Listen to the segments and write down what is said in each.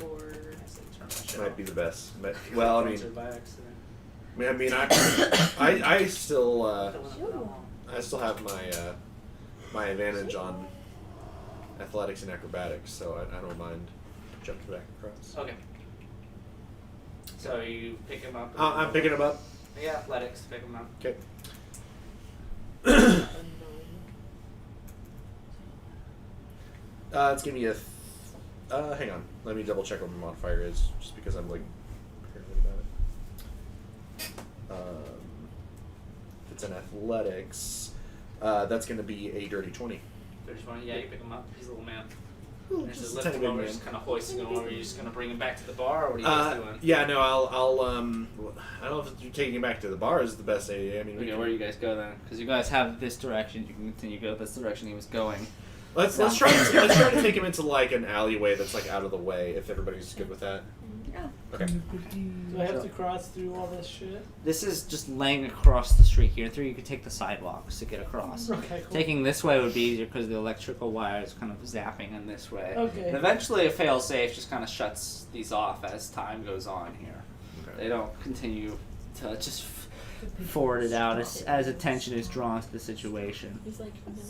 or might be the best. Well, I mean, by accident. I still have my advantage on athletics and acrobatics, so I don't mind jumping back across. Okay. So you pick him up. I'm picking him up. Yeah, athletics. Pick him up. Okay. It's gonna be a. Hang on. Let me double check what my modifier is, just because I'm like paranoid about it. If it's an athletics, that's gonna be a dirty 20. Dirty 20. Yeah, you pick him up. He's a little man. Ooh, Just just lift a tiny him bit over, man. just kind of hoisting him over. Are you just gonna bring him back to the bar, or what are you guys doing? Yeah, no, I'll I don't know if you're taking him back to the bar is the best idea. I mean, Okay, where do you guys go then? Because you guys have this direction. You can continue to go this direction he was going. let's try to take him into like an alleyway that's like out of the way. If everybody's good with that. Yeah. Okay. Do I have to cross through all this shit? This is just laying across the street here. Through you could take the sidewalks to get across. Okay, cool. Taking this way would be easier because the electrical wire is kind of zapping in this way. Okay. And eventually a fail-safe just kind of shuts these off as time goes on here. Okay. They don't continue to just forward it out as attention is drawn to the situation. He's like, no.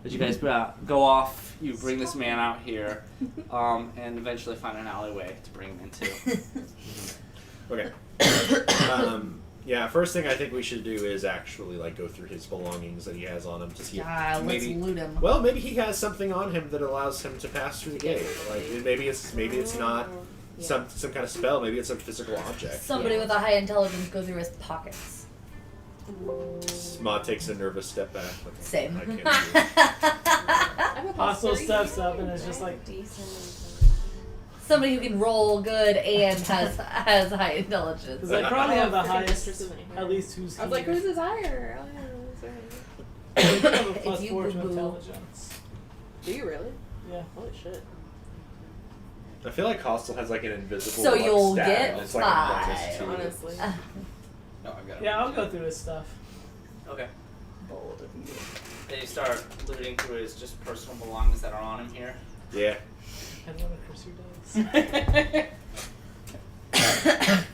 But you guys go off, you bring this man out here, and eventually find an alleyway to bring him into. Okay. Yeah, first thing I think we should do is actually like go through his belongings that he has on him to see. Yeah, let's maybe, loot him. well, maybe he has something on him that allows him to pass through the gate. Like maybe it's not some kind of spell. Maybe it's a physical object. Somebody with a high intelligence go through his pockets. Ma takes a nervous step back. Like, Same. I can't do it. I'm a Hostile plus 30. steps up and is just like, Somebody who can roll good and has high intelligence. because I probably have the Freaking highest, mistress of anywhere. at least who's I was like, here. who's his higher? Oh, yeah, who's higher? I think I have a plus If you 4 to boo-boo. intelligence. Do you really? Yeah. Holy shit. I feel like Hostel has like an invisible. So like, you'll stat, get and it's like a five. -2. Honestly. No, I've got it. Yeah, I'll go through his stuff. Okay. Bold of you. Then you start looting through his just personal belongings that are on him here. Yeah. I know what Chrissy does.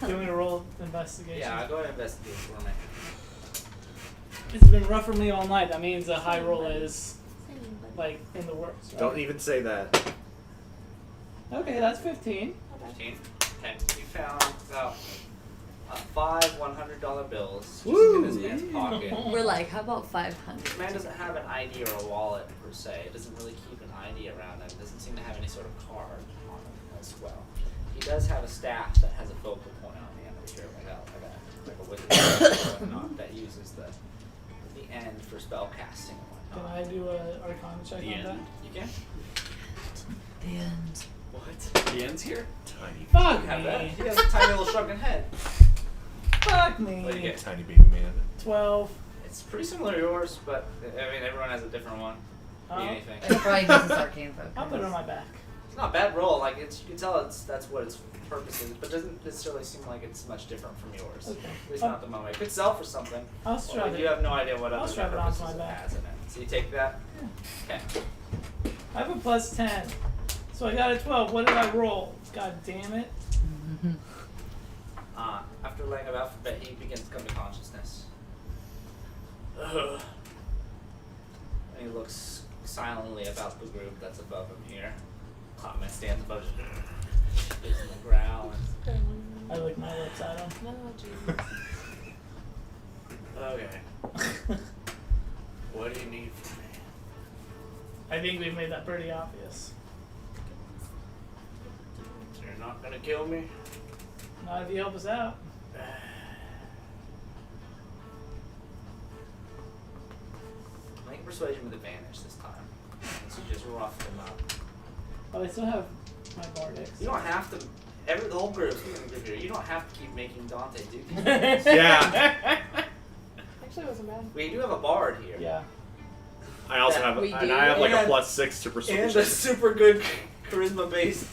Do you want me to roll investigation? Yeah, go ahead and investigate for me. It's been rough for me all night. That means a high roll is like in the works. Right? Don't even say that. Okay, that's 15. 15. Okay. You found about 5 $100 bills just Woo! in this man's pocket. We're like, how about This 500? man doesn't have an ID or a wallet per se. It doesn't really keep an ID around him. It doesn't seem to have any sort of card on him as well. He does have a staff that has a focal point on the end of here, like a wizard or whatnot that uses the end for spell casting and Can whatnot. I do a Arcana check The on end. that? You can? The end. What? The end's here? Tiny. Fuck You have that? me. He has a tiny little shrunken head. Fuck What do you me. get? Tiny baby man. 12. It's pretty similar to yours, but I mean everyone has a different one. Be Oh. anything. It probably uses arcane focus. I'll put it on my back. It's not a bad roll. Like you can tell that's what its purpose is, but it doesn't necessarily seem like it's much different from yours. Okay. At least not at the moment. It could sell for something. I'll strap Or it. you have no idea what I'll other strap it onto purposes my it back. has in it. So you take that. Okay. I have a plus 10. So I got a 12. What did I roll? God damn it. After laying about for a bit, he begins to come to consciousness. Ugh. And he looks silently about the group that's above him here. Hotman stands above him, gives him a growl, I lick my lips at him. No, Jesus. and okay. What do you need from me? I think we've made that pretty obvious. So you're not gonna kill me? Not if you help us out. Make persuasion with advantage this time. So you just roughed him up. But I still have my bardic. You don't have to. The whole group's in the group here. You don't have to keep making Dante do things. Yeah. Actually, it wasn't bad. We do have a bard here. Yeah. I also Yeah, have, we and do. I have like a And- +6 to persuasion. And a super good charisma based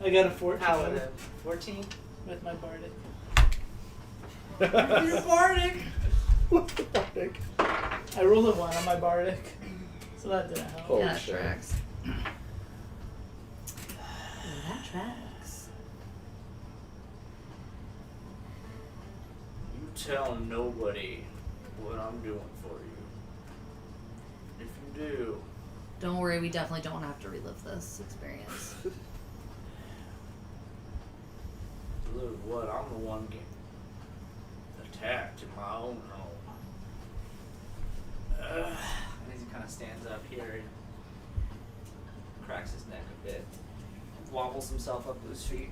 I got a 14 paladin. 14? with my bardic. You're bardic! What's the bardic? I rolled a 1 on my bardic. So that didn't help. Holy Yeah, that shit. tracks. tracks. You tell nobody what I'm doing for you. If you do, Don't worry, we definitely don't have to relive this experience. look what I'm the one getting attacked in my own home. And as he kind of stands up here, he cracks his neck a bit, wobbles himself up to his feet.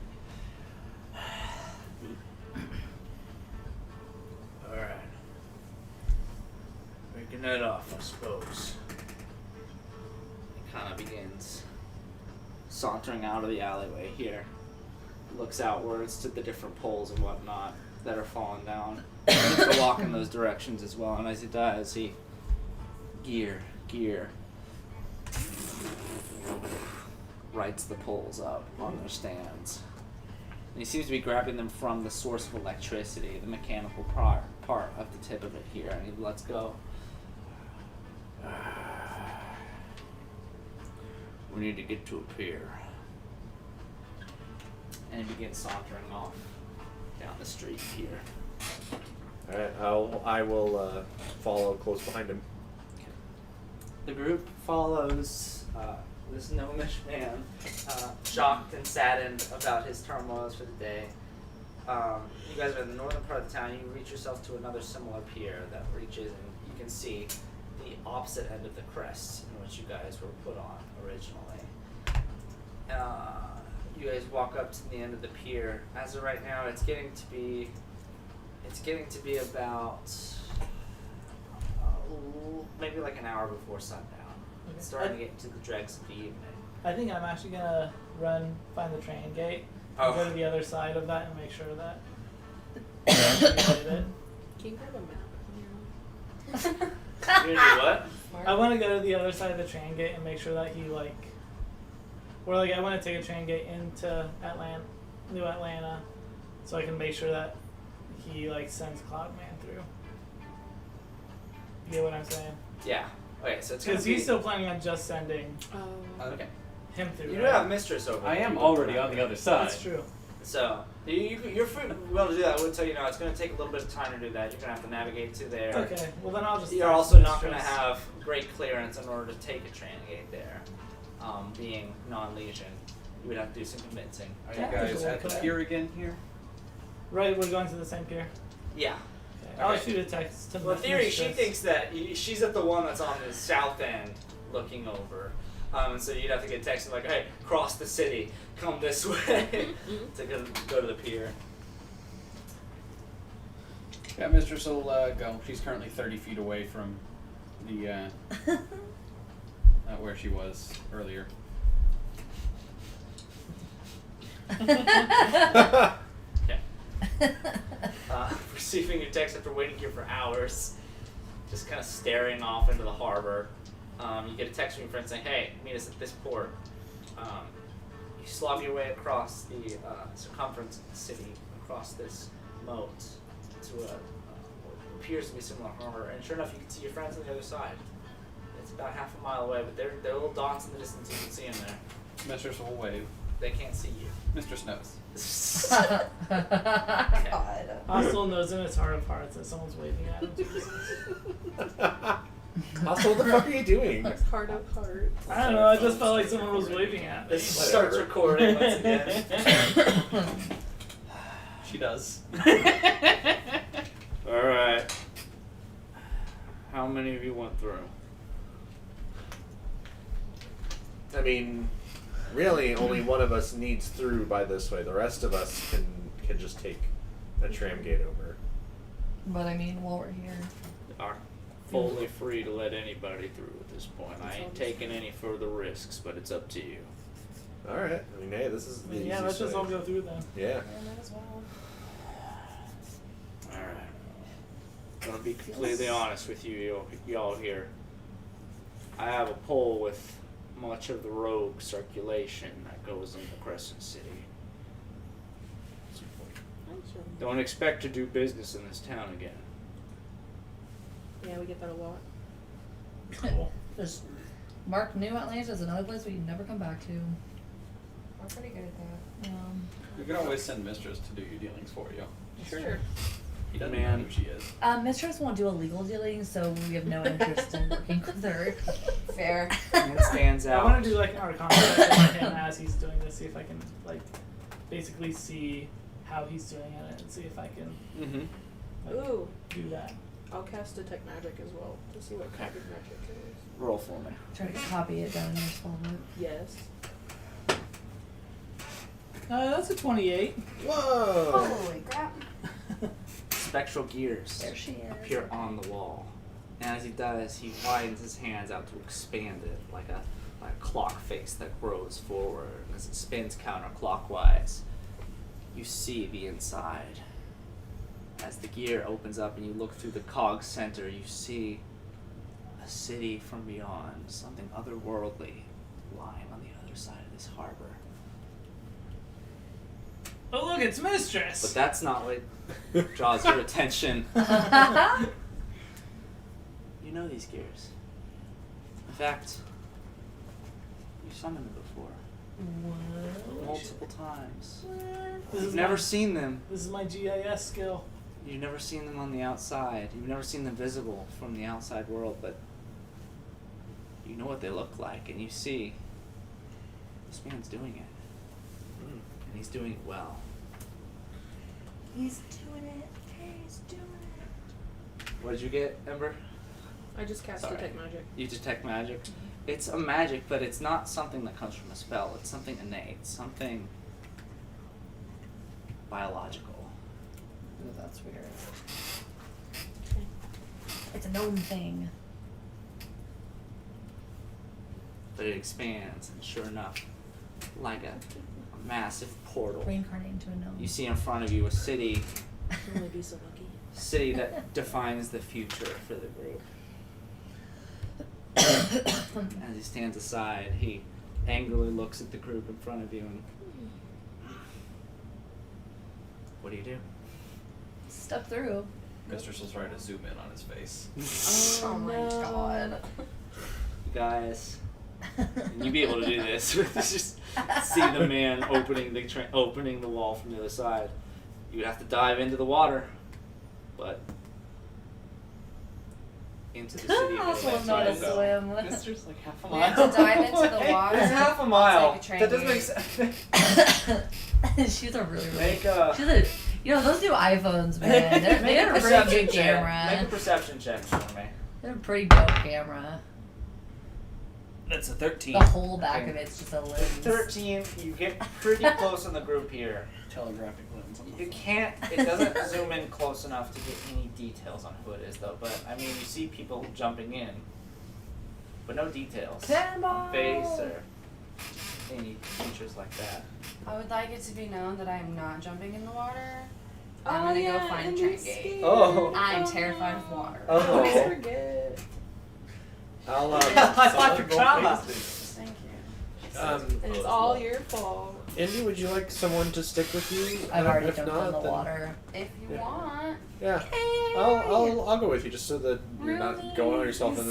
Alright. We can head off, I suppose. He kind of begins sauntering out of the alleyway here. Looks outwards to the different poles and whatnot that are falling down. He's walk in those directions as well, and as he does, he gear, rights the poles up on their stands. And he seems to be grabbing them from the source of electricity, the mechanical part of the tip of it here, and he lets go. We need to get to a pier. And he begins sauntering off down the street here. Alright, I will follow close behind him. The group follows this gnomish man, shocked and saddened about his turmoils for the day. You guys are in the northern part of the town. You reach yourself to another similar pier that reaches, and you can see the opposite end of the crest in which you guys were put on originally. You guys walk up to the end of the pier. As of right now, it's getting to be about maybe like an hour before sundown. Okay. It's starting to get into the dregs of the evening. I think I'm actually gonna find the train gate, Oh. go to the other side of that, and make sure that we did it. Can you grab a map? You're gonna do what? I want to go to the other side of the train gate and make sure that he I want to take a train gate into New Atlanta, so I can make sure that he sends Cloudman through. You get what I'm saying? Yeah. Okay, so it's gonna Because be. he's still planning on just sending Okay. him through. You do right? have Mistress over. I there. am already on the other side. That's true. So you're free well to do that. I would tell you now it's going to take a little bit of time to do that. You're going to have to navigate to there. Okay. Well, then I'll just. You're text also not going to Mistress. have great clearance in order to take a train gate there. Being non-legion, you would have to do some convincing. Are you Yeah, guys cool, at the cool. pier again here? Right, we're going to the same pier. Yeah. Okay. I'll Okay. shoot a text to Well, in theory, she Mistress. thinks that she's at the one that's on the south end, looking over. And so you'd have to get texted like, "Hey, cross the city, come this way," to go to the pier. Yeah, Mistress will go. She's currently 30 feet away from the where she was earlier. Yeah. Receiving your text after waiting here for hours, just kind of staring off into the harbor. You get a text from your friend saying, "Hey, meet us at this port." You slob your way across the circumference of the city, across this moat, to what appears to be similar harbor. And sure enough, you can see your friends on the other side. It's about half a mile away, but they're little dots in the distance. You can see them there. Mistress will wave. They can't see you. Mistress knows. God. Hostel knows in his heart of hearts that someone's waving at him. Also, what the fuck are you doing? Heart of heart. I don't know. I just felt like someone was waving at me. This starts recording once again. She does. Alright. How many of you went through? I mean, really, only one of us needs through by this way. The rest of us can just take a tram gate over. But I mean, while we're here. Are fully free to let anybody through at this point. I ain't taking any further risks, but it's up to you. All right. I mean, hey, this is the Yeah, let's easiest just way. all go through then. Yeah. Yeah, might as well. Alright. Gonna be completely honest with you, y'all here. I have a pole with much of the rogue circulation that goes into Crescent City. I'm sure. Don't expect to do business in this town again. Yeah, we get that a lot. Cool. There's Mark New Atlanta is another place we can never come back to. We're pretty good at that. You can always send Mistress to do your dealings for you. Sure. He doesn't Man. know who she is. Mistress won't do illegal dealing, so we have no interest in working with her. Fair. And it stands I out. want to do like an Arcana check on him as he's doing this, see if I can like basically see how he's doing it and see if I can Mm-hmm. like, Ooh, do that. I'll cast Detect Magic as well to see what kind of magic it is. Roll for me. Try to copy it down in your spell book. Yes. That's a 28. Whoa! Holy crap. Spectral gears There she is. appear on the wall. And as he does, he widens his hands out to expand it like a clock face that grows forward. And as it spins counterclockwise, you see the inside. As the gear opens up and you look through the cog center, you see a city from beyond, something otherworldly lying on the other side of this harbor. Oh look, it's Mistress. But that's not what draws your attention. You know these gears. In fact, you've summoned them before. What? Multiple times. This You've is never my, seen them. This is my GIS skill. You've never seen them on the outside. You've never seen them visible from the outside world, but you know what they look like, and you see this man's doing it. And he's doing it well. He's doing it. He's doing it. What did you get, Ember? I just cast Sorry. Detect Magic. You detect magic. It's a magic, but it's not something that comes from a spell. It's something innate, something biological. Ooh, that's weird. It's a gnome thing. But it expands, and sure enough, like a massive portal, Reincarnate into a gnome. you see in front of you a city You'll only be so lucky. that defines the future for the group. As he stands aside, he angrily looks at the group in front of you and what do you do? Step through. Mistress will try to zoom in on his face. Oh my god. You guys, you'd be able to do this. Just see the man opening the wall from the other side. You would have to dive into the water, but into the city of Also Atlanta know how to you go. swim. Mistress, like half a We mile. have to dive into the water. It's half a I'll mile. take a train That doesn't here. make sense. She's a really, really. Make a She's a. You know those new iPhones, man. They make have a a pretty perception good check. camera. Make a perception check for me. They have a pretty dope camera. That's a 13. The whole back Okay. of it's just a lens. 13. You get pretty close on the group here. Telegraphic lens. On the You phone. can't. It doesn't zoom in close enough to get any details on who it is, though. But I mean, you see people jumping in, but no details Cannonball! on face or any features like that. I would like it to be known that I am not jumping in the water. I'm Oh, gonna yeah, go find and a you're train gate. scared. Oh. I'm terrified of water. Oh. Always forget. I'll I like your trauma. Thank you. And it's all your fault. Indy, would you like someone to stick with you? I've already If jumped not, in the then- water. If you Yeah. want. Yeah. I'll go with you just so that you're not going on yourself and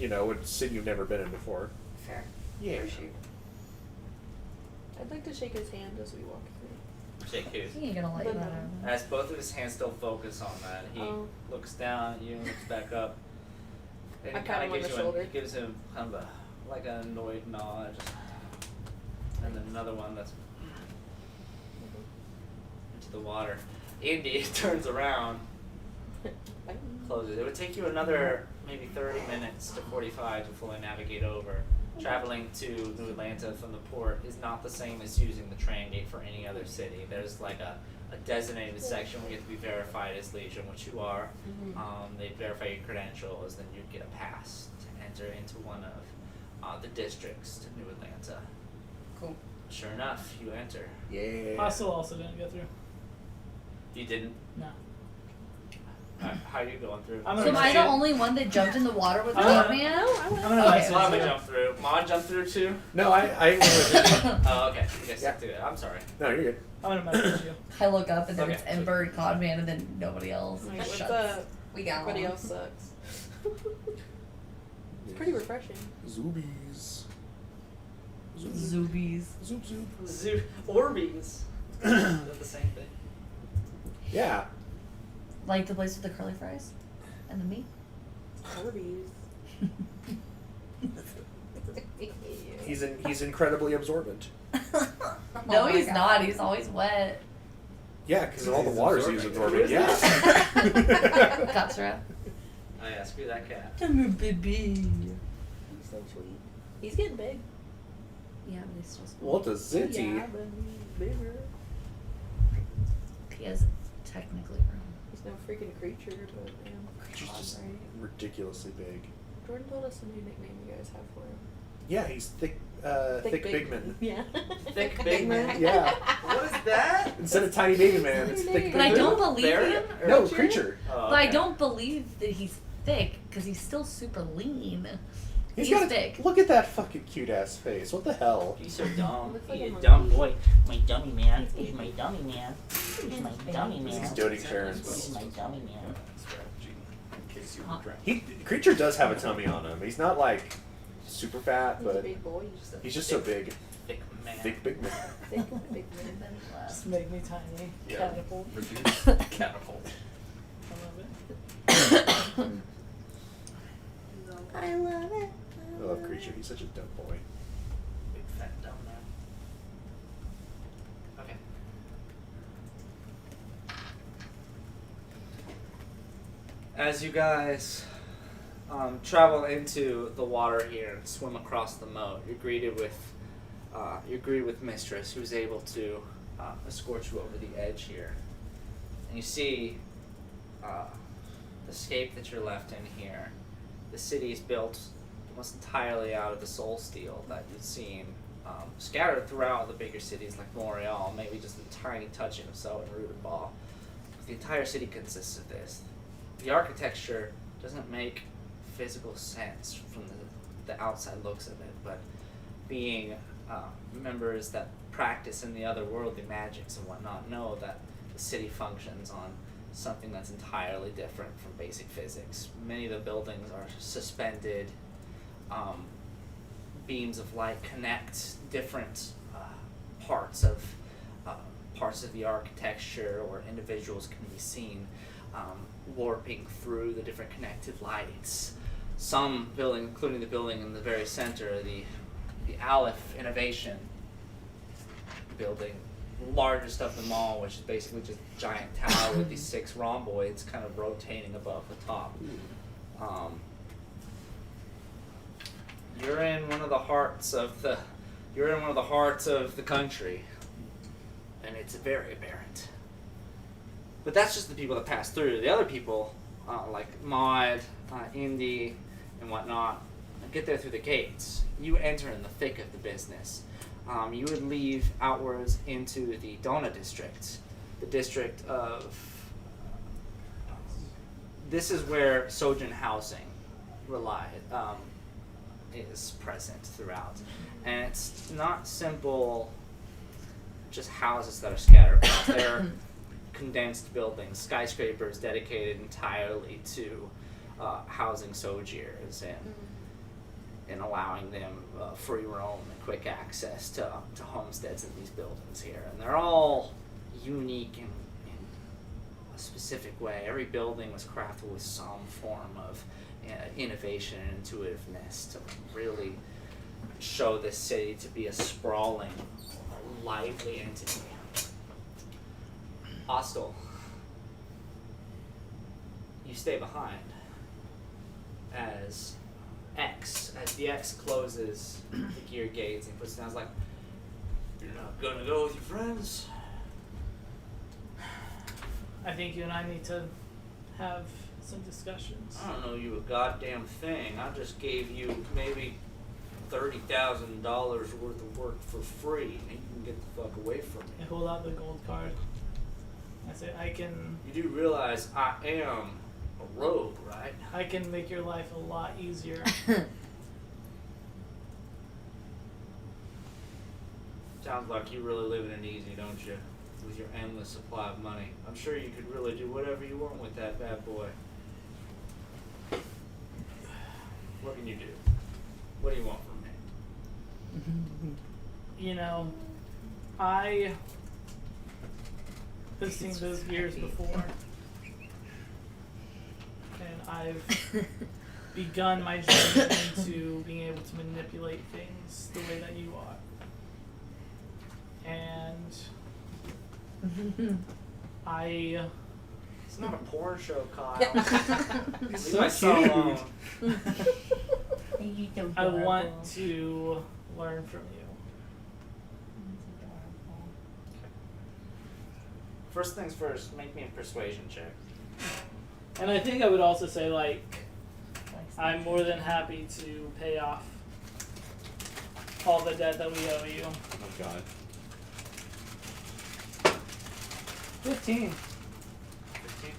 then a city you've never been in before. Fair. Yeah. Appreciate. I'd like to shake his hand as we walk through. Shake who's? He ain't gonna like The that. gnome. As both of his hands still focus on that, he Oh. looks down at you and looks back up. And I he pat kind him of on gives the you shoulder. he gives him kind of a like an annoyed nod, just, and then another one that's into the water. Indy turns around, closes. It would take you another maybe 30 minutes to 45 to fully navigate over. Traveling to New Atlanta from the port is not the same as using the train gate for any other city. There's like a designated section where you have to be verified as Legion, which you are. They verify your credentials, then you get a pass to enter into one of the districts to New Atlanta. Cool. Sure enough, you enter. Yeah. Hostel also didn't go through. You didn't. No. How are you going through? I'm So gonna am I shoot. the only one that jumped in the water with I'm that gonna- man? I'm gonna Okay. message Slava you. jumped through. Ma jumped through too? No, I went with you. Oh, okay. You guys Yeah. stick to it. I'm sorry. No, you're good. I'm gonna message you. I look up and then Okay. it's Ember and Codman and then nobody else. Like, It what's shuts. up? We got Everybody one. else sucks. It's pretty refreshing. Zoobies. Zoobies. Zoop zoop. Zoo Orbeez. They're the same thing. Yeah. Like the place with the curly fries and the meat. Arby's. He's incredibly absorbent. No, Oh my he's God. not. He's always wet. Yeah, because all the He's water's absorbing. absorbent. Yeah. Gotcha. Oh yeah, screw that cat. I'm a baby. He's so sweet. He's getting big. Yeah, but he's still small. What a zitty. Yeah, but he's bigger. He is technically grown. He's no freaking creature, but man. Creature's God, just right? ridiculously big. Jordan told us the new nickname you guys have for him. Yeah, he's thick big man. Yeah. Thick big man? Yeah. What is that? Instead of tiny baby man, it's thick big But I man. don't believe Variant? him. Or- No, creature. Oh, But I okay. don't believe that he's thick because he's still super lean. He's got thick. Look at that fucking cute ass face. What the hell? He's so dumb. Looks like You a monkey. dumb boy. My dummy man. He's my dummy man. He's my dummy man. He's doting Sharon's He's bones. my dummy man. Strategy in case you Huh. were drowned. Creature does have a tummy on him. He's not like super fat, He's a but big boy. he's just so big. Thick man. Thick big man. Thick, big man. Just make me tiny. Yeah. Catapult. Reduce catapult. I love it. I love it. I love Creature. He's such a dumb boy. Big fat dumb man. Okay. As you guys travel into the water here and swim across the moat, you're greeted with Mistress, who's able to escort you over the edge here, and you see the scape that you're left in here. The city is built almost entirely out of the soul steel that you've seen scattered throughout the bigger cities like Montreal, maybe just a tiny touching of so and Rooted Ball. The entire city consists of this. The architecture doesn't make physical sense from the outside looks of it, but being members that practice in the otherworldly magics and whatnot know that the city functions on something that's entirely different from basic physics. Many of the buildings are suspended. Beams of light connect different parts of the architecture, or individuals can be seen warping through the different connected lights. Some building, including the building in the very center, the Aleph Innovation building, largest of them all, which is basically just a giant tower with these 6 rhomboids kind of rotating above the top. You're in one of the hearts of the country, and it's very apparent. But that's just the people that pass through. The other people, like Maud, Indy, and whatnot, get there through the gates. You enter in the thick of the business. You would leave outwards into the Dona district, the district of. This is where Sojourn housing is present throughout, and it's not simple. Just houses that are scattered across. They're condensed buildings, skyscrapers dedicated entirely to housing sojourners and allowing them free roam and quick access to homesteads in these buildings here. And they're all unique in a specific way. Every building was crafted with some form of innovation and intuitiveness to really show this city to be a sprawling, lively entity. Hostile. You stay behind as the X closes the gear gates and puts it down. It's like, you're not gonna go with your friends? I think you and I need to have some discussions. I don't know you a goddamn thing. I just gave you maybe $30,000 worth of work for free, and you can get the fuck away from I me. hold out the gold card. I say I can You do realize I am a rogue, right? make your life a lot easier. Sounds like you really living it easy, don't you? With your endless supply of money. I'm sure you could really do whatever you want with that bad boy. What can you do? What do you want from me? you know, I have seen those years before, and I've begun my journey into being able to manipulate things the way that you are. And It's not a porn show, Kyle. Leave So my son cute. alone. I want to learn from you. First things first, make me a persuasion check. And I think I would also say, like, I'm more than happy to pay off all the debt that we owe you. Oh God. 15. 15.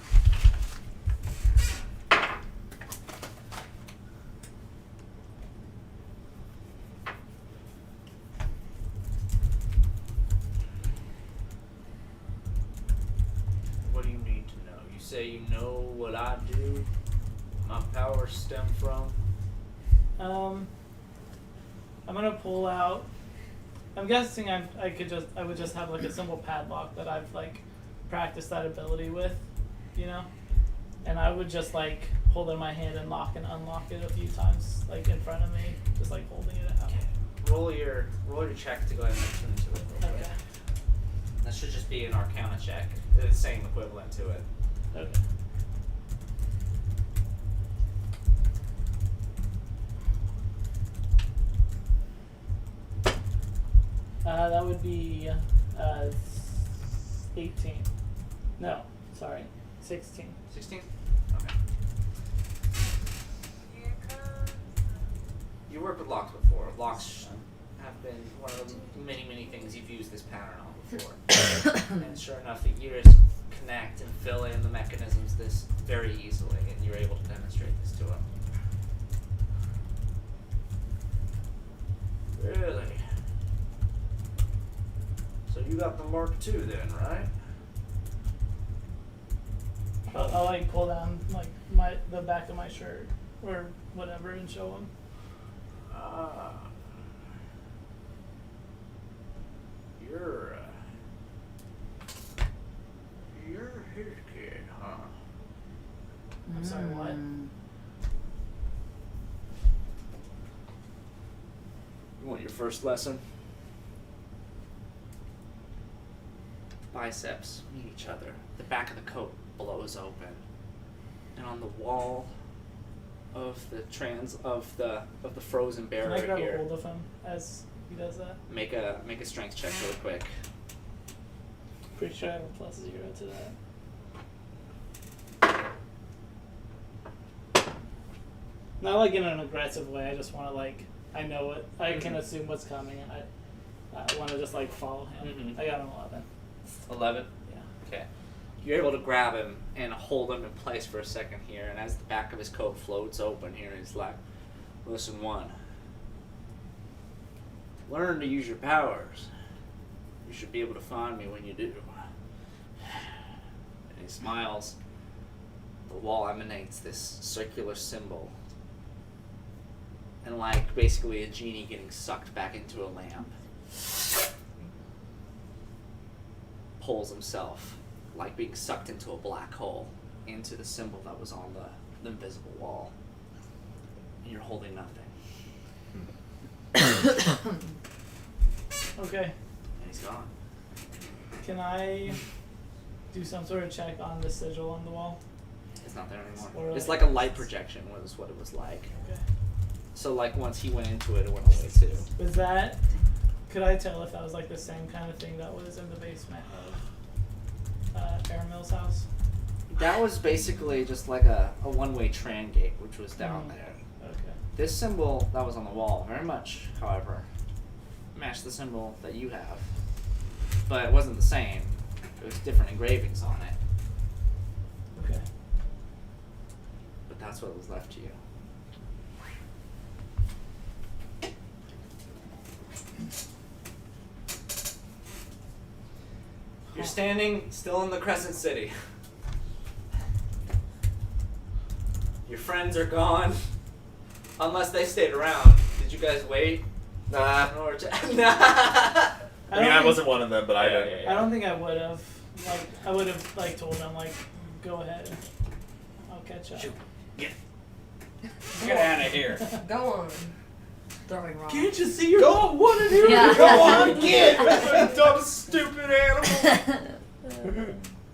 What do you need to know? You say you know what I do? My powers stem from? I'm gonna pull out. I'm guessing I would just have like a simple padlock that I've like practiced that ability with, you know, and I would just like hold it in my hand and lock and unlock it a few times, like in front of me, just like holding it out. Roll your check to go ahead and tune to it real quick. Okay. That should just be an Arcana check. It's the same equivalent to it. Okay. That would be 18. No, sorry, 16. 16? Okay. You worked with locks before. Locks have been one of the many, many things you've used this pattern on before. And sure enough, the gears connect and fill in the mechanisms this very easily, and you're able to demonstrate this to them. Really? So you got the Mark II then, right? I'll like pull down like the back of my shirt or whatever and show him. You're his kid, huh? I'm sorry, what? You want your first lesson? Biceps meet each other. The back of the coat blows open, and on the wall of the frozen Can I barrier grab a here, hold of him as he does that? make a strength check really quick. Pretty sure I have a +0 to that. Not like in an aggressive way. I just want to like I know what I can assume what's coming, and I want to just like follow him. Mhm. I got an 11. 11. Yeah. Okay. You're able to grab him and hold him in place for a second here, and as the back of his coat floats open here, he's like, "Listen, one. Learn to use your powers. You should be able to find me when you do." And he smiles. The wall emanates this circular symbol. And like basically a genie getting sucked back into a lamp. Pulls himself, like being sucked into a black hole, into the symbol that was on the invisible wall. And you're holding nothing. Okay. And he's gone. Can I do some sort of check on the sigil on the wall? It's not there anymore. Or It's like- like a light projection was what it was like. Okay. So like once he went into it, it went away too. Was that? Could I tell if that was like the same kind of thing that was in the basement of Aaron Mill's house? That was basically just like a one-way tran gate, which was down there. Okay. This symbol that was on the wall, very much, however, matched the symbol that you have. But it wasn't the same. It was different engravings on it. Okay. But that's what was left to you. You're standing still in the Crescent City. Your friends are gone. Unless they stayed around. Did you guys wait Nah. In order to I mean, I wasn't one of them, but I didn't. I don't think I would have. Like, I would have like told them like, go ahead. I'll catch up. Shoot. Get out of here. Go on. Throwing rocks. Can't you see you're Go! what an idiot? Yeah. Go on, get! Dumb, stupid animal!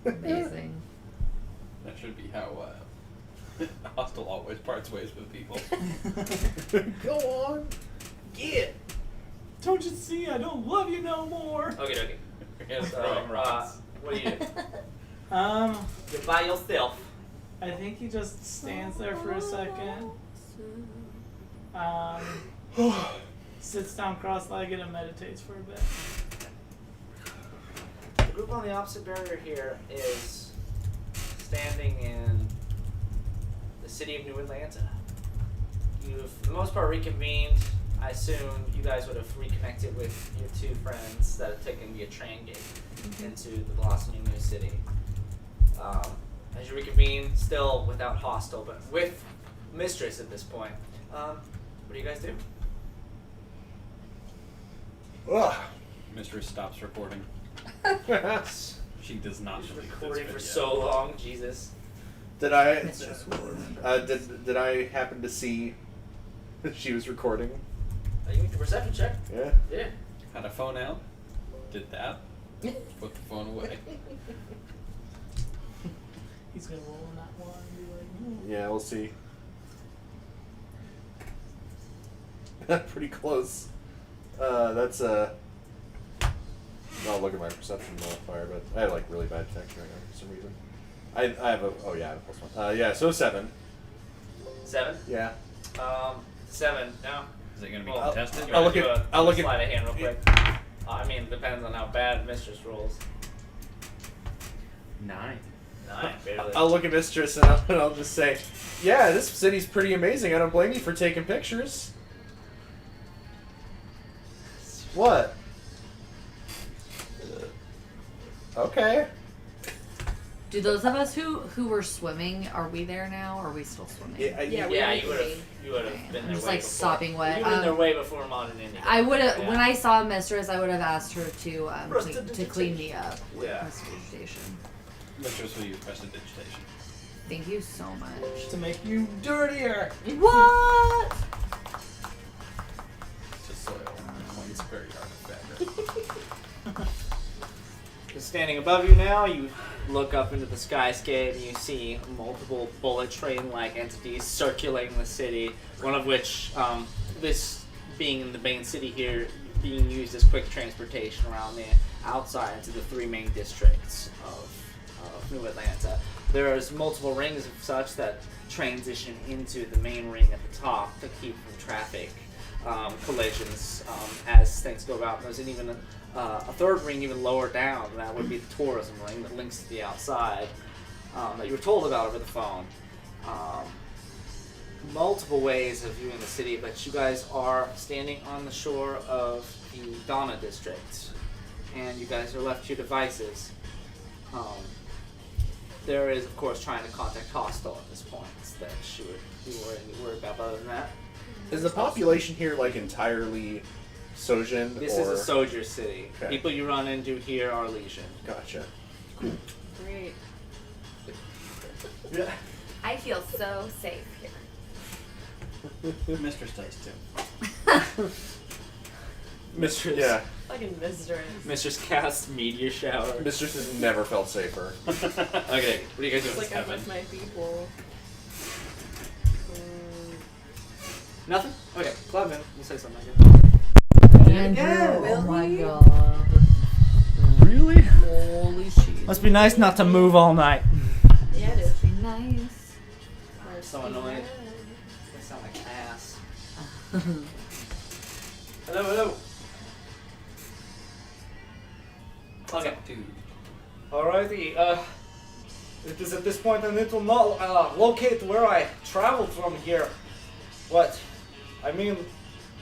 Amazing. That should be how Hostile always parts ways with people. Go on, get! Don't you see? I don't love you no more. Okay. Yeah, So, throwing rocks. what do you do? You're by yourself. I think he just stands there for a second. Sits down cross-legged and meditates for a bit. The group on the opposite barrier here is standing in the city of New Atlanta. You've, for the most part, reconvened. I assume you guys would have reconnected with your two friends that have taken via train gate into the blossoming new city. As you reconvene, still without Hostel, but with Mistress at this point. What do you guys do? Ugh. Mistress stops recording. She does not She's delete recording this for video. so long, Jesus. Did I? Mistress Did I happen to see that she was recording? You make a perception check. Yeah. Yeah. Had a phone out. Did that. Put the phone away. He's gonna roll on that one and be like, Yeah, we'll see. Pretty close. That's I'll look at my perception modifier, but I have like really bad detection right now for some reason. I have a I have a +1. Yeah, so 7. 7. Yeah. 7. No. Is it going to be Well, contested? You I'll wanna look do at- a I'll look at- sleight of hand real quick. I mean, depends on how bad Mistress rolls. 9. 9, barely. I'll look at Mistress and I'll just say, yeah, this city's pretty amazing. I don't blame you for taking pictures. What? Okay. Do those of us who were swimming, are we there now? Or are we still swimming? Yeah, Yeah, we Yeah, were you would have. You would have Okay. been I'm there just, way like, before. sopping wet. You would have been there way before Modern Indian. I would have, Yeah. when I saw Mistress, I would have asked her to Prestidigitation. clean me up with Yeah. prestidigitation. Mistress will use prestidigitation. Thank you so much. to make you dirtier. What? To soil. Points very hard to fabric. Just standing above you now, you look up into the skyscape and you see multiple bullet train-like entities circulating the city. One of which, this being in the main city here, being used as quick transportation around the outside to the 3 main districts of New Atlanta. There's multiple rings of such that transition into the main ring at the top to keep from traffic collisions as things go about. There's even a third ring even lower down. That would be the tourism ring that links to the outside that you were told about over the phone. Multiple ways of viewing the city, but you guys are standing on the shore of the Donna district, and you guys are left to your devices. There is, of course, trying to contact Hostel at this point that she would be worried about. But other than that, Is the population here like entirely Sojin? this or... is a soldier city. Okay. People you run into here are Legion. Gotcha. Great. Yeah. I feel so safe here. Mistress does too. Mistress. Yeah. Fucking mistress. Mistress cast meteor shower. Mistress has never felt safer. Okay, what are you guys It's doing? like I'm with my people. Nothing? Okay, Clevin, you say something. Andrew, oh my Really? god. Really? Holy shit. Must be nice not to move all night. Yeah, it is. Be nice. So annoying. They sound like ass. Hello. Okay. Dude. Alrighty, it is at this point I need to locate where I traveled from here. What? I mean,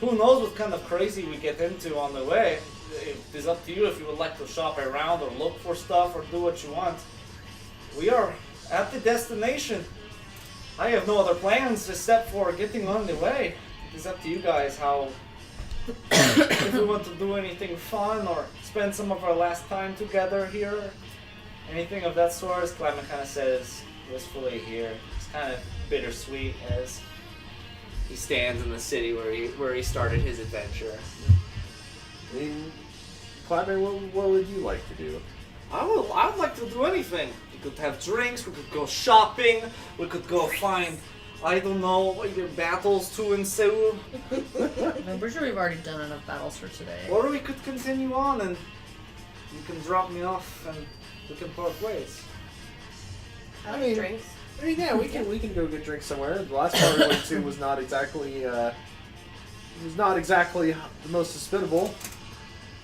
who knows what kind of crazy we get into on the way. It is up to you if you would like to shop around or look for stuff or do what you want. We are at the destination. I have no other plans except for getting on the way. It is up to you guys how if we want to do anything fun or spend some of our last time together here, anything of that sort, as Clement kind of says wistfully here. It's kind of bittersweet as he stands in the city where he started his adventure. I mean, Clyde, what would you like to do? I would like to do anything. We could have drinks, we could go shopping, we could go find, I don't know, either battles to ensue, I'm pretty sure we've already done enough battles for today. or we could continue on and you can drop me off and we can part ways. I I like mean- drinks. I mean, yeah, we can go get drinks somewhere. The last part we went to was not exactly the most hospitable.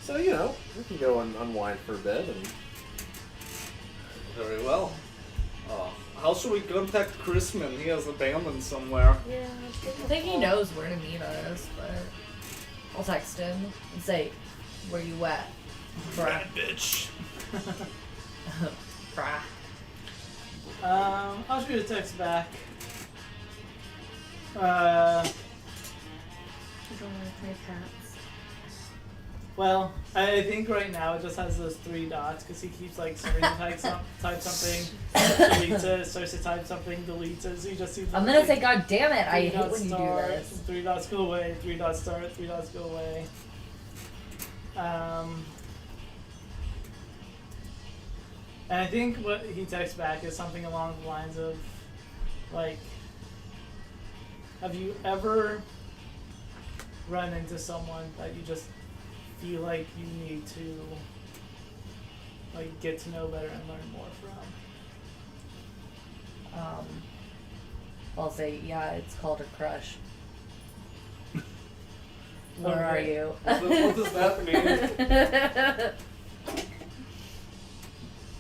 So we can go and unwind for a bit. And Very well. How should we contact Crescent? He has abandoned somewhere. Yeah. I think he knows where to meet us, but I'll text him and say, "Where you at, bruh?" bitch. Bruh. I'll shoot a text back. Well, I think right now it just has those 3 dots because he keeps like starting to type something, deletes it, starts to type something, deletes it. So he just sees. I'm gonna say, God damn it! I 3 hate dots when you do start, this. 3 dots go away, 3 dots start, 3 dots go away. And I think what he texts back is something along the lines of, like, have you ever run into someone that you just feel like you need to, like, get to know better and learn more from? I'll say, yeah, it's called a crush. Where are Okay. you? What does that mean?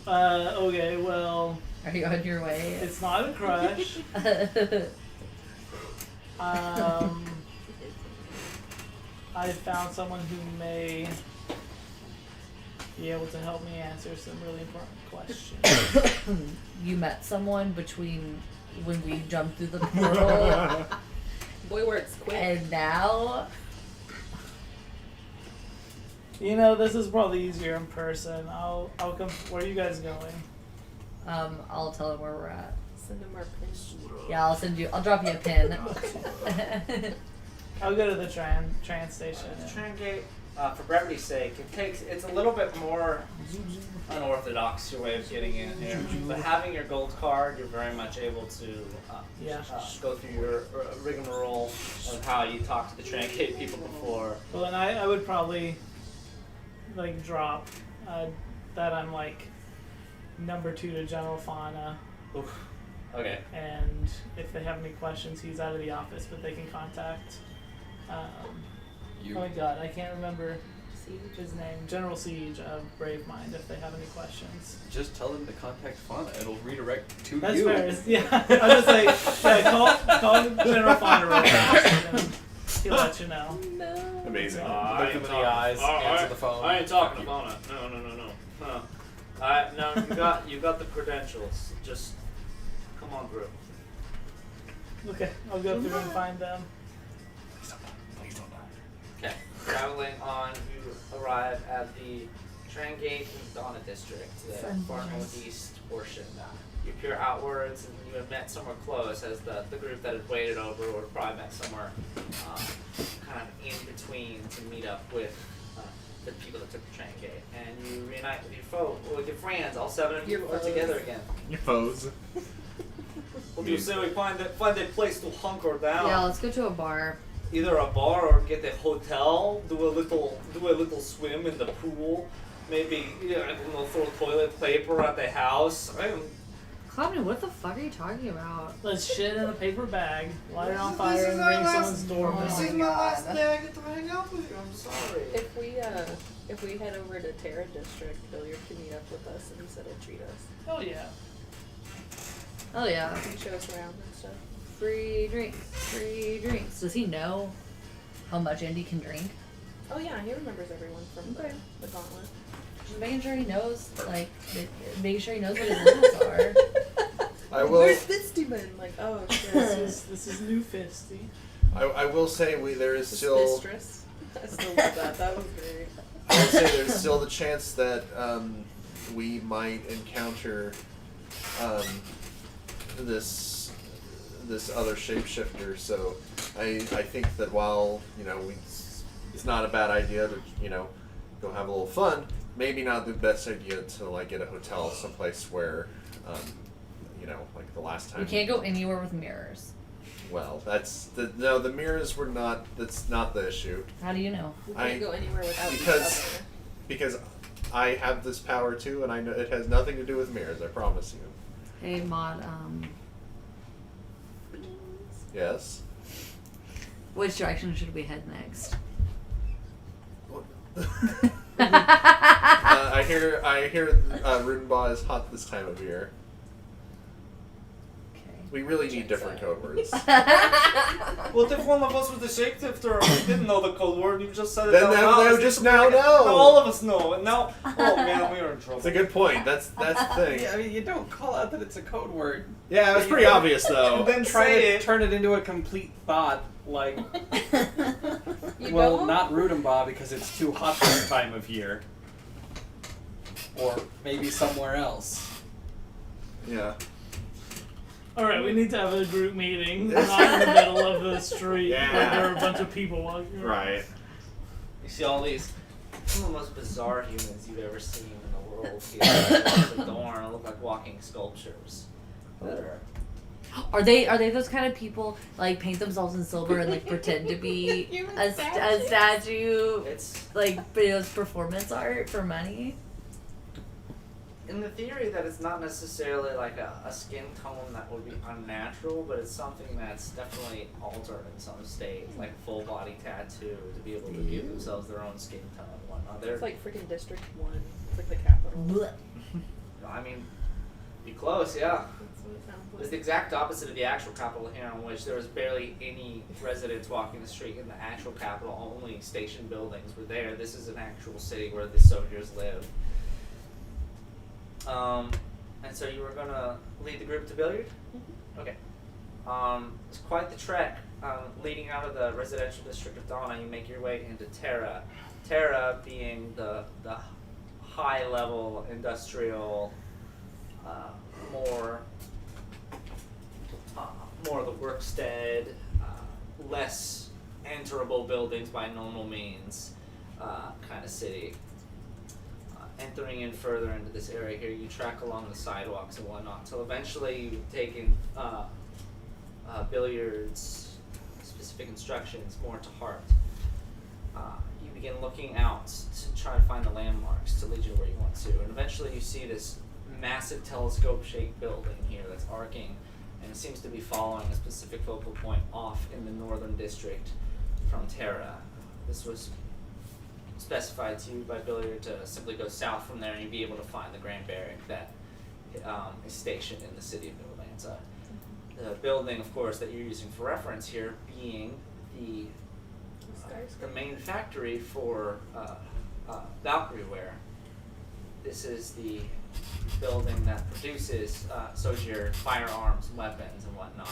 Okay, well, Are you on your way? it's not a crush. I found someone who may be able to help me answer some really important questions. You met someone between when we jumped through the portal Boy works quick. and now? You know, this is probably easier in person. I'll come. Where are you guys going? I'll tell him where we're at. Send him our pins. Yeah, I'll drop you a pin. I'll go to the train station. The train gate, for brevity's sake, it's a little bit more unorthodox your way of getting in here. But having your gold card, you're very much able to go through your rigmarole of how you talked to the train gate people before. Well, and I would probably like drop that I'm like number 2 to General Fauna, Oof. Okay. and if they have any questions, he's out of the office, but they can contact. Oh my God, I can't remember his name. General Siege of Brave Mind. If they have any questions, Just tell them to contact Fauna. It'll redirect to that's you. fair. Yeah, I was just like, call General Fauna real fast, and he'll let you know. No. Amazing. Look him in the eyes, answer the phone. I ain't talking to Fauna. No. Huh. No, you got the credentials. Just come on through. Okay, I'll go through and find them. Please don't die. Okay. Traveling on, you arrive at the train gate in Donna District, the far northeast portion. You peer outwards, and you had met somewhere close, as the group that had waited over would have probably met somewhere kind of in between to meet up with the people that took the train gate. And you reunite with your friends. All 7 of you are together again. Your foes. What do you say we find a place to hunker down? Yeah, let's go to a bar. Either a bar or get a hotel, do a little swim in the pool, maybe throw toilet paper at the house. Cloudman, what the fuck are you talking about? Let's shit in a paper bag, light it on fire, and ring someone's doorbell. This is my last day I get to hang out with you. I'm sorry. If we head over to Terra District, Billiard can meet up with us and he said he'll treat us. Oh yeah. Oh yeah. He can show us around and stuff. Free drinks. Free drinks. Does he know how much Indy can drink? Oh yeah, he remembers everyone from Okay. the gauntlet. Just making sure he knows, like, making sure he knows what his limits are. I will. Where's Fisty Man? Like, oh shit. This is new Fisty. I will say there is This still Mistress. I still love that. That was great. I would say there's still the chance that we might encounter this other shapeshifter. So I think that while it's not a bad idea to go have a little fun. Maybe not the best idea to like get a hotel someplace where like the last time. You can't go anywhere with mirrors. Well, the mirrors were not. That's not the issue. How do you know? We can't go anywhere without each because I have this power too, and I know it has nothing to do with mirrors. I promise you. Hey, Maud. Yes. Which direction should we head next? I hear Rudenbaugh is hot this time of year. Okay. We really need different code words. What if one of us was the shapeshifter and we didn't know the code word? You just said it Then out they loud. would just now know. Now all of us know, and now, oh man, we are in trouble. It's a good point. That's the thing. Yeah, I mean, you don't call out that it's a code word. Yeah, it was pretty obvious though. And then Try say to it. turn it into a complete thought, like, You well, don't? not Rudenbaugh because it's too hot this time of year. Or maybe somewhere else. Yeah. Alright, we need to have a group meeting, not in the middle of the street where there are a bunch of people walking around. Right. You see all these, some of the most bizarre humans you've ever seen in the world here. The Dorn look like walking sculptures. That Are they those kind of people like paint themselves in silver and like pretend to be Human a statue? it's Like, but it's performance art for money. in the theory that it's not necessarily like a skin tone that would be unnatural, but it's something that's definitely altered in some state, like a full body tattoo to be able to give themselves their own skin tone and whatnot. They're, It's like freaking District 1. It's like the capital. Blech. I mean, be close, yeah. That's what it sounds It's like. the exact opposite of the actual capital here, in which there was barely any residents walking the street in the actual capital. Only station buildings were there. This is an actual city where the soldiers live. And so you were gonna lead the group to Billiard? Okay. It's quite the trek. Leading out of the residential district of Donna, you make your way into Terra. Terra being the high level industrial, more of the workstead, less enterable buildings by normal means, kind of city. Entering in further into this area here, you track along the sidewalks and whatnot, until eventually you've taken Billiard's specific instructions more to heart. You begin looking out to try to find the landmarks to lead you to where you want to, and eventually you see this massive telescope-shaped building here that's arcing, and it seems to be following a specific focal point off in the northern district from Terra. This was specified to you by Billiard to simply go south from there and you'd be able to find the Grand Barrack that is stationed in the city of New Atlanta. The building, of course, that you're using for reference here being the main factory for Valkyrie ware. This is the building that produces Sojier firearms, weapons, and whatnot.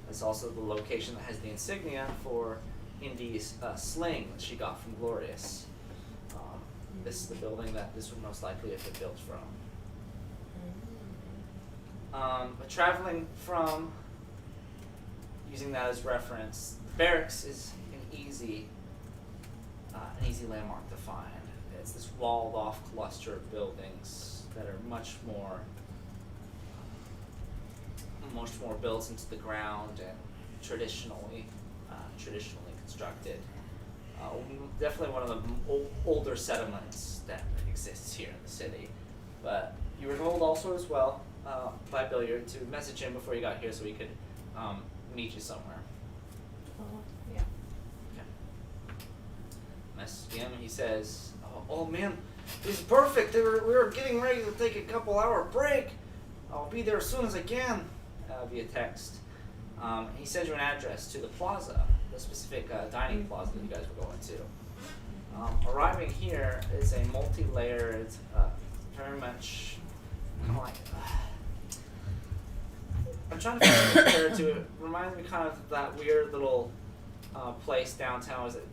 It's also the location that has the insignia for Indy's sling that she got from Glorious. This is the building that this would most likely have been built from. But traveling from, using that as reference, the barracks is an easy landmark to find. It's this walled off cluster of buildings that are much more built into the ground and traditionally constructed. Definitely one of the older settlements that exists here in the city. But you were told also as well by Billiard to message him before you got here so he could meet you somewhere. Yeah. Messaged him, he says, oh man, this is perfect. We were getting ready to take a couple-hour break. I'll be there as soon as I can, via text. He sends you an address to the plaza, the specific dining plaza that you guys were going to. Arriving here is a multi-layered, very much kind of like. I'm trying to compare it to it. Reminds me kind of that weird little place downtown. Was it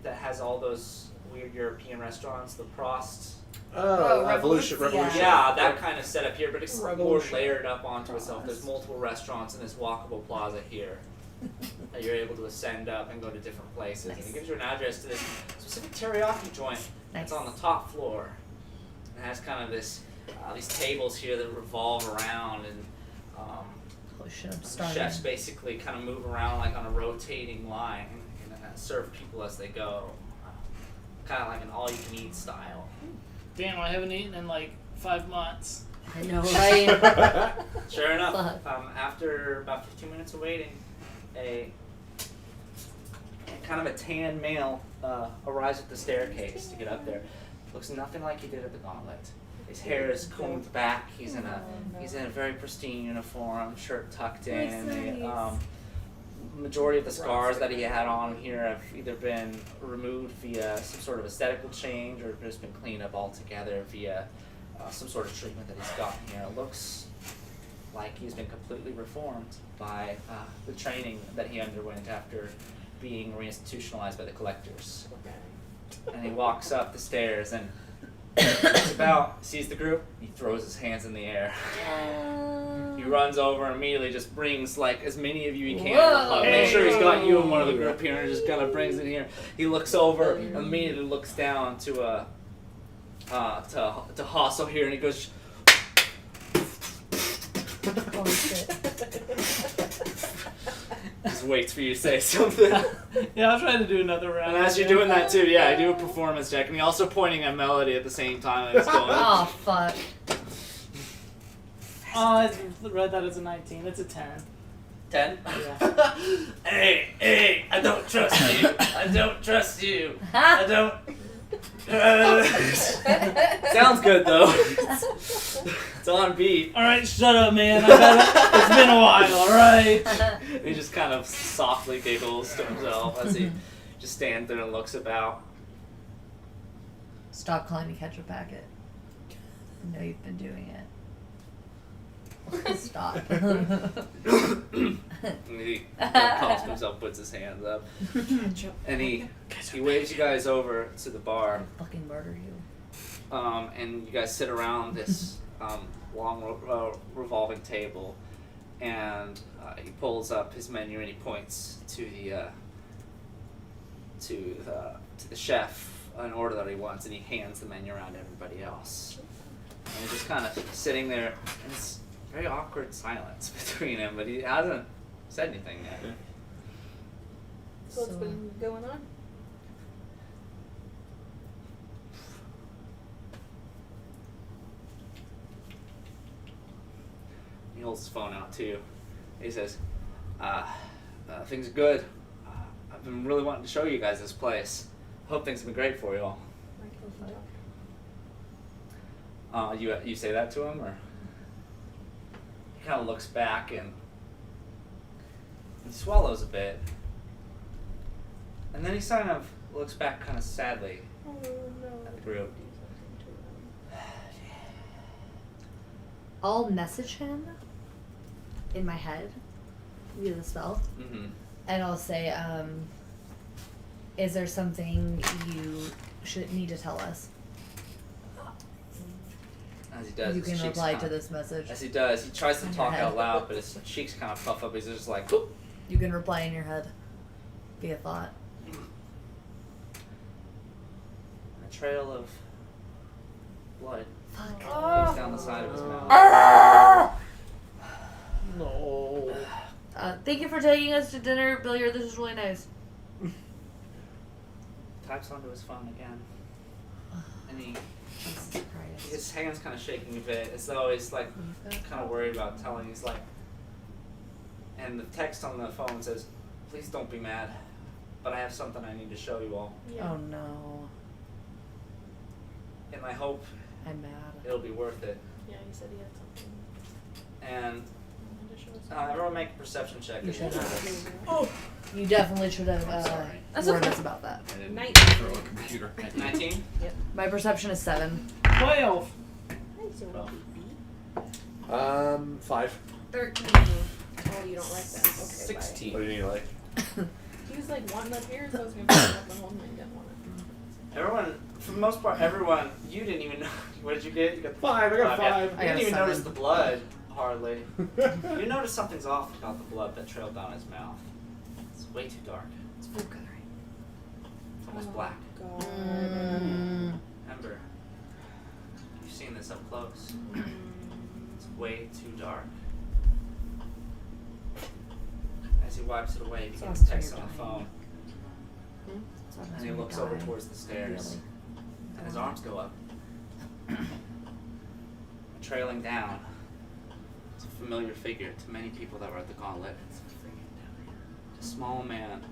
that has all those weird European restaurants, the Prost. Oh, Revolution. Yeah, that kind of setup here, but it's more Revolution. layered up onto itself. There's multiple restaurants in this walkable plaza here that you're able to ascend up and go to different places. And it gives you an address to this specific teriyaki joint that's on the top floor. It has kind of this these tables here that revolve around, and Holy shit, I'm the starving. chefs basically kind of move around like on a rotating line and serve people as they go. Kind of like an all-you-can-eat style. Damn, I haven't eaten in like 5 months. I know, right? Sure enough, Fuck. after about 15 minutes of waiting, a kind of a tan male arrives at the staircase to get up there. Looks nothing like he did at the Gauntlet. His hair is combed back. He's in a very pristine uniform, shirt tucked in. The majority of the scars that he had on here have either been removed via some sort of aesthetical change or just been cleaned up altogether via some sort of treatment that he's gotten here. It looks like he's been completely reformed by the training that he underwent after being reinstitutionalized by the collectors. And he walks up the stairs and looks about, sees the group, he throws his hands in the air. He runs over and immediately just brings like as many of you he can. Whoa. Make sure he's got you in one of the group here and just kind of brings it here. He looks over, immediately looks down to to Hassel here, and he goes, Holy shit. just waits for you to say something. Yeah, I'll try to do another round. And as you're doing that too, yeah, I do a performance check, and you're also pointing at Melody at the same time that it's going. Oh, fuck. Oh, I read that as a 19. It's a 10. 10? Yeah. Hey, I don't trust you. I don't trust you. I don't. Sounds good though. It's on beat. Alright, shut up, man. It's been a while, alright? He just kind of softly giggles to himself as he just stands there and looks about. Stop calling me ketchup packet. I know you've been doing it. Stop. And he calms himself, puts his hands up, and he waves you guys over to the bar. I'll fucking murder you. And you guys sit around this long revolving table, and he pulls up his menu and he points to the chef an order that he wants, and he hands the menu around to everybody else. And he's just kind of sitting there, and it's very awkward silence between him, but he hasn't said anything yet. So what's been going on? He holds his phone out too. He says, things are good. I've been really wanting to show you guys this place. Hope things have been great for you all. You say that to him, or? He kind of looks back and he swallows a bit. And then he kind of looks back kind of sadly at the group. I'll message him in my head via the spell. Mm-hmm. And I'll say, is there something you need to tell us? As he does, You his can cheeks reply kinda- to this message. As he does, he tries to In your talk head. out loud, but his cheeks kind of puff up. He's just like, "Oop." You can reply in your head via thought. A trail of blood Fuck. goes down the side of his mouth. No. Thank you for taking us to dinner, Billiard. This is really nice. Types onto his phone again, and Jesus Christ. his hand's kind of shaking a bit, as though he's like kind of worried about telling. He's like, and the text on the phone says, "Please don't be mad, but I have something I need to show you all, Oh no. and I hope I'm mad. it'll be worth it." Yeah, he said he had something. And He wanted to show us everyone make a perception check. You as should you have. do this. You definitely should have I'm sorry. That's warned okay. us about that. I didn't Night. throw a computer. 19. My perception is 7. 12. Nice, you wanna be 5. 13. Oh, you don't like that. Okay, 16. What do you need, like? bye. he was like wanting up here, so I was gonna put him up and hold him and he didn't want it. Everyone, for the most part, everyone, you didn't even know. What did you get? You got 5. I got 5. Yeah. I You got didn't even 7. notice the blood, hardly. You notice something's off about the blood that trailed down his mouth. It's way too dark. It's full coloring. It's almost black. God. Remember, you've seen this up close. It's way too dark. As he wipes it away, he begins Sounds like texting you're on the dying. phone. And he looks over towards the stairs. And his arms go up. Trailing down. It's a familiar figure to many people that were at the gauntlet. It's a small man.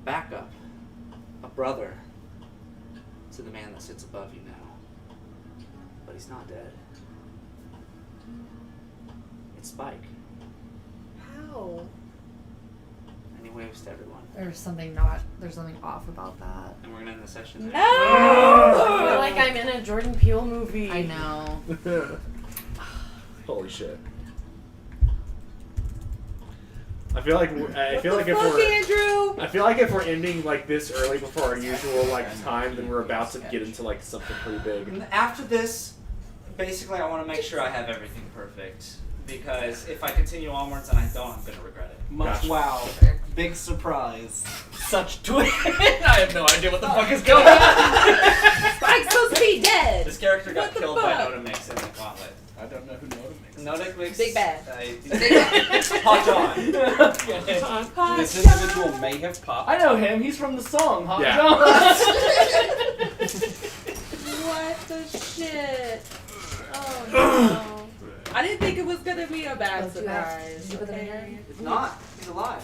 Backup. A brother to the man that sits above you now. But he's not dead. It's Spike. How? And he waves to everyone. There's something off about that. And we're gonna end the session No! there. I feel like I'm in a Jordan Peele movie. I know. Holy shit. I feel like Andrew? I feel like if we're ending like this early before our usual like time, then we're about to get into like something pretty big. And after this, basically I want to make sure I have everything perfect. Because if I continue onwards and I don't, I'm going to regret it. Gotcha. Wow. Big surprise. Such twist. I have no idea what the fuck is going on. Spike's supposed to be dead! This character got What the killed by fuck? Notamix in the gauntlet. I don't know who Notamix is. Notamix. Big bad. Hot John. Hot This John. individual may have popped. I know him. He's from the song Hot Yeah. John. What the shit? Oh no. I didn't think it was gonna be a bad Oh, do you have- surprise. did you put them in okay? there? It's not. He's alive.